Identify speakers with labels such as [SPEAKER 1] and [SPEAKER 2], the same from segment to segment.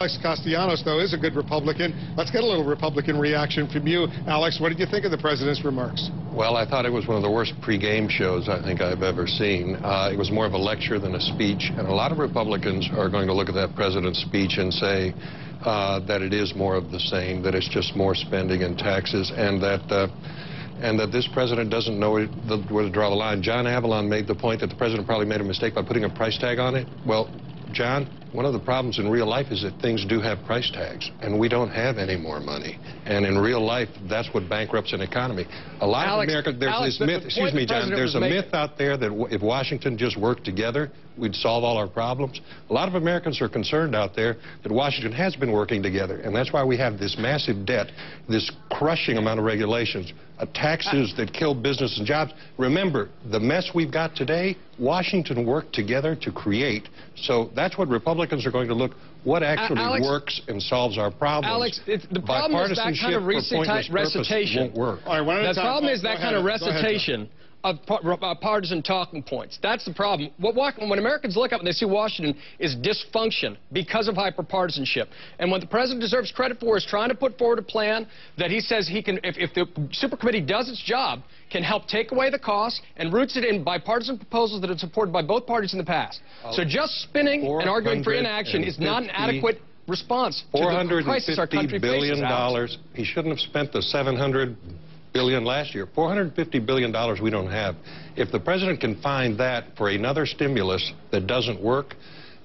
[SPEAKER 1] Alex Castellanos, though, is a good Republican. Let's get a little Republican reaction from you. Alex, what did you think of the president's remarks?
[SPEAKER 2] Well, I thought it was one of the worst pregame shows I think I've ever seen. It was more of a lecture than a speech, and a lot of Republicans are going to look at that president's speech and say that it is more of the same, that it's just more spending and taxes, and that this president doesn't know where to draw the line. John Avalon made the point that the president probably made a mistake by putting a price tag on it. Well, John, one of the problems in real life is that things do have price tags, and we don't have any more money. And in real life, that's what bankrupts an economy. A lot of America, there's this myth, excuse me, John, there's a myth out there that if Washington just worked together, we'd solve all our problems. A lot of Americans are concerned out there that Washington has been working together, and that's why we have this massive debt, this crushing amount of regulations, taxes that kill business and jobs. Remember, the mess we've got today, Washington worked together to create. So that's what Republicans are going to look, what actually works and solves our problems.
[SPEAKER 3] Alex, the problem is that kind of recitation.
[SPEAKER 2] Won't work.
[SPEAKER 1] All right,
[SPEAKER 3] the problem is that kind of recitation of partisan talking points. That's the problem. When Americans look up and they see Washington is dysfunction because of hyperpartisanship. And what the president deserves credit for is trying to put forward a plan that he says he can, if the super committee does its job, can help take away the cost and roots it in bipartisan proposals that have supported by both parties in the past. So just spinning and arguing for inaction is not an adequate response to the crisis our country faces.
[SPEAKER 2] $450 billion. He shouldn't have spent the $700 billion last year. $450 billion we don't have. If the president can find that for another stimulus that doesn't work,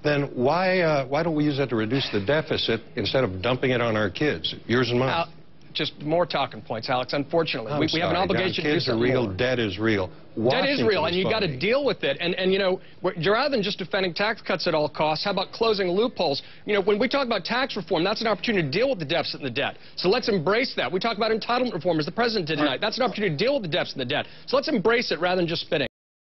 [SPEAKER 2] then why don't we use that to reduce the deficit instead of dumping it on our kids, yours and mine?
[SPEAKER 3] Just more talking points, Alex. Unfortunately, we have an obligation to do something
[SPEAKER 2] more. Kids are real,
[SPEAKER 3] more.
[SPEAKER 2] Debt is real.
[SPEAKER 3] Debt is real, and you got to deal with it. And you know, rather than just defending tax cuts at all costs, how about closing loopholes? You know, when we talk about tax reform, that's an opportunity to deal with the deficit and the debt. So let's embrace that. We talk about entitlement reform, as the president did tonight. That's an opportunity to deal with the deficit and the debt. So let's embrace it rather than just spitting.